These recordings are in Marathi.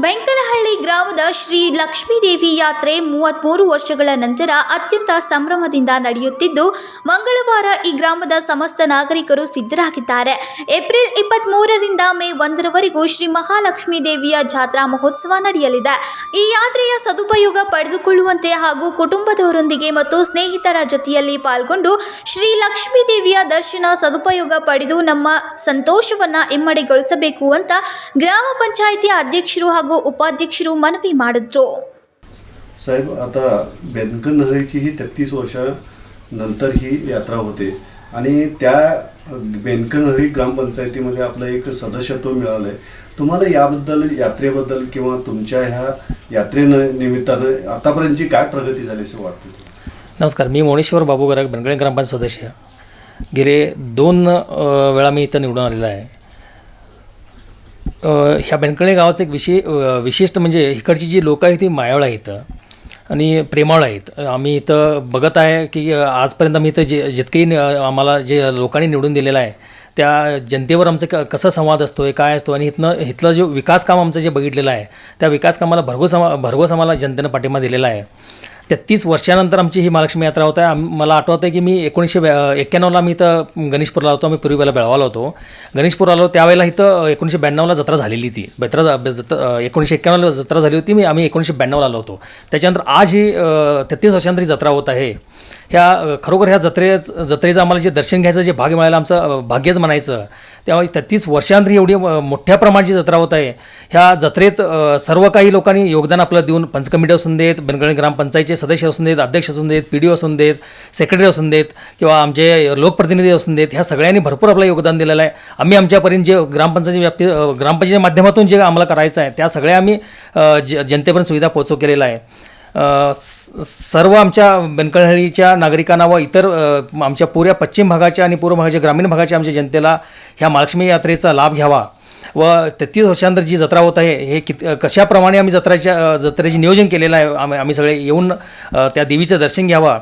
ಬೆಂಕನಹಳ್ಳಿ ಗ್ರಾಮದ ಶ್ರೀ ಲಕ್ಷ್ಮೀದೇವಿ ಯಾತ್ರೆ 33 ವರ್ಷಗಳ ನಂತರ ಅತ್ಯಂತ ಸಂಭ್ರಮದಿಂದ ನಡೆಯುತ್ತಿದ್ದು, ಮಂಗಳವಾರ ಈ ಗ್ರಾಮದ ಸಮಸ್ತ ನಾಗರಿಕರು ಸಿದ್ಧರಾಗಿದ್ದಾರೆ. ಏಪ್ರಿಲ್ 23ರಿಂದ ಮೇ 1ರವರೆಗೂ ಶ್ರೀ ಮಹಾಲಕ್ಷ್ಮೀ ದೇವಿಯ ಜಾತ್ರಾ ಮಹೋತ್ಸವ ನಡೆಯಲಿದೆ. ಈ ಯಾತ್ರೆಯ ಸದುಪಯೋಗ ಪಡೆದುಕೊಳ್ಳುವಂತೆ ಹಾಗೂ ಕುಟುಂಬದವರೊಂದಿಗೆ ಮತ್ತು ಸ್ನೇಹಿತರ ಜೊತೆಯಲ್ಲಿ ಪಾಲ್ಗೊಂಡು ಶ್ರೀ ಲಕ್ಷ್ಮೀ ದೇವಿಯ ದರ್ಶನ ಸದುಪಯೋಗ ಪಡೆದು ನಮ್ಮ ಸಂತೋಷವನ್ನ ಇಮ್ಮಡಿಗೊಳಿಸಬೇಕು ಅಂತ ಗ್ರಾಮ ಪಂಚಾಯಿತಿ ಅಧ್ಯಕ್ಷರು ಹಾಗೂ उपाध्यक्षರು मनवी ಮಾಡಿದ್ರು. साहेब, आता बेनकनहळ्ळीची ही 33 वर्षानंतर ही यात्रा होते आणि त्या बेनकनहळ्ळी ग्रामपंचायतीमध्ये आपलं एक सदस्यत्व मिळालं आहे. तुम्हाला याबद्दल, यात्रेबद्दल किंवा तुमच्या ह्या यात्रेनिमित्तानं आतापर्यंतची काय प्रगती झाली असं वाटतं? नमस्कार, मी मोनेश्वर बाबू गरग, बेनकनहळ्ळी ग्रामपंचायत सदस्य. गेले 2 वेळा मी इथं निवडून आलेला आहे. ह्या बेनकनहळ्ळी गावाचं एक विशिष्ट म्हणजे इकडची जी लोक आहेत ती मायाळू आहेत आणि प्रेमाळ आहेत. आम्ही इथं बघत आहे की आजपर्यंत आम्ही इथं जितकेही आम्हाला जे लोकांनी निवडून दिलेलं आहे त्या जनतेवर आमचं कसा संवाद असतो आहे, काय असतो, आणि इथलं जो विकास काम आमचं जे बघितलेलं आहे त्या विकास कामाला भरघोस आम्हाला जनतेनं पाठिंबा दिलेला आहे. 33 वर्षानंतर आमची ही महालक्ष्मी यात्रा होत आहे. मला आठवतं आहे की मी 1991ला मी इथं गणेशपूरला होतो. आम्ही पूर्वी बेळगावला होतो. गणेशपूर आलो त्यावेळेला इथं 1992ला जत्रा झालेली ती. 1991ला जत्रा झाली होती. आम्ही 1992ला आलो होतो. त्याच्यानंतर आज ही 33 वर्षांनंतर ही जत्रा होत आहे. खरोखर ह्या जत्रेचं आम्हाला जे दर्शन घ्यायचं जे भाग्य मिळालं आमचं भाग्यच म्हणायचं. त्यामुळे 33 वर्षांनंतर एवढी मोठ्या प्रमाणाची जत्रा होत आहे. ह्या जत्रेत सर्व काही लोकांनी योगदान आपलं देऊन, पंच कमिटी असून देत, बेनकनहळ्ळी ग्रामपंचायतीचे सदस्य असून देत, अध्यक्ष असून देत, PDO असून देत, सेक्रेटरी असून देत किंवा आमचे लोकप्रतिनिधी असून देत, ह्या सगळ्यांनी भरपूर आपलं योगदान दिलेलं आहे. आम्ही आमच्यापर्यंत जे ग्रामपंचायतीच्या माध्यमातून जे आम्हाला करायचं आहे त्या सगळ्या आम्ही जनतेपर्यंत सुविधा पोहोचव केलेला आहे. सर्व आमच्या बेनकनहळ्ळीच्या नागरिकांना व इतर आमच्या पुऱ्या पश्चिम भागाच्या आणि पूर्व भागाच्या ग्रामीण भागाच्या आमच्या जनतेला ह्या महालक्ष्मी यात्रेचा लाभ घ्यावा व 33 वर्षांनंतर जी जत्रा होत आहे हे कशाप्रमाणे आम्ही जत्रेचे नियोजन केलेलं आहे. आम्ही सगळे येऊन त्या देवीचं दर्शन घ्यावा.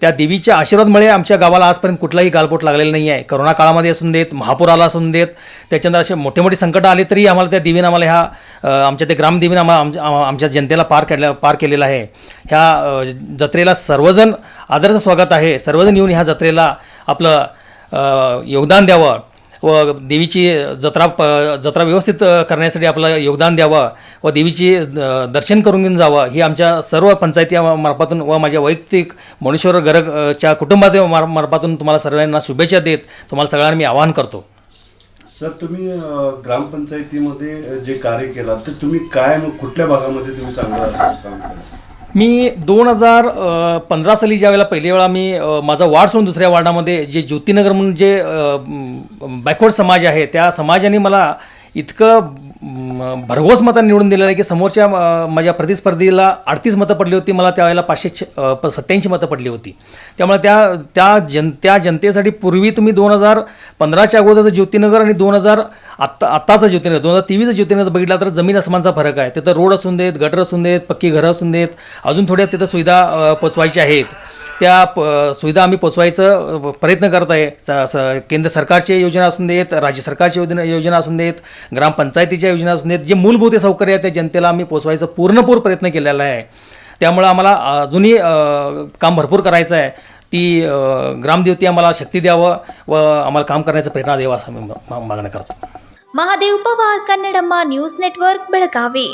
त्या देवीच्या आशीर्वादमुळे आमच्या गावाला आजपर्यंत कुठलाही गालबोट लागलेलं नाही आहे. करोना काळामध्ये असून देत, महापूर आला असून देत, त्याच्यानंतर असे मोठे मोठे संकट आले तरी आम्हाला त्या देवीनं आम्हाला आमच्या ते ग्रामदेवीनं आमच्या जनतेला पार केलेलं आहे. ह्या जत्रेला सर्वजण आदराचं स्वागत आहे. सर्वजण येऊन ह्या जत्रेला आपलं योगदान द्यावं व देवीची जत्रा व्यवस्थित करण्यासाठी आपलं योगदान द्यावं व देवीची दर्शन करून घेऊन जावं ही आमच्या सर्व पंचायती मार्फातून व माझ्या वैयक्तिक मोनेश्वर गरगच्या कुटुंबाच्या मार्फातून तुम्हाला सर्वांना शुभेच्छा देत तुम्हाला सगळ्यांना मी आवाहन करतो. सर, तुम्ही ग्रामपंचायतीमध्ये जे कार्य केलं तर तुम्ही कुठल्या भागामध्ये तुम्ही चांगलं काम केलं? मी 2015 साली ज्यावेळेला पहिल्या वेळा मी माझा वार्ड सोडून दुसऱ्या वार्डामध्ये जे ज्योतिनगर म्हणून जे बॅकवर्ड समाज आहे त्या समाजाने मला इतकं भरघोस मतं निवडून दिलेलं आहे की समोरच्या माझ्या प्रतिस्पर्धीला 38 मतं पडली होती. मला त्यावेळेला 587 मतं पडली होती. त्यामुळे त्या जनतेसाठी पूर्वी तुम्ही 2015च्या अगोदरचं ज्योतिनगर आणि आत्ताचं ज्योतिनगर 2023चं ज्योतिनगर बघितला तर जमीन आसमानचा फरक आहे. तिथं रोड असून देत, गटर असून देत, पक्की घरं असून देत, अजून थोड्या तिथं सुविधा पोचवायच्या आहेत. त्या सुविधा आम्ही पोचवायचं प्रयत्न करत आहे. केंद्र सरकारची योजना असून देत, राज्य सरकारची योजना असून देत, ग्रामपंचायतीच्या योजना असून देत, जे मूलभूत सौकर्य आहे त्या जनतेला आम्ही पोचवायचं पूर्णपूर प्रयत्न केलेला आहे. त्यामुळं आम्हाला अजूनही काम भरपूर करायचं आहे. ती ग्रामदेवती आम्हाला शक्ती द्यावं व आम्हाला काम करण्याचा प्रेरणा द्यावा असं मी मागणं करतो. Mahadev Pawar, Kannadamma news network, Belagavi.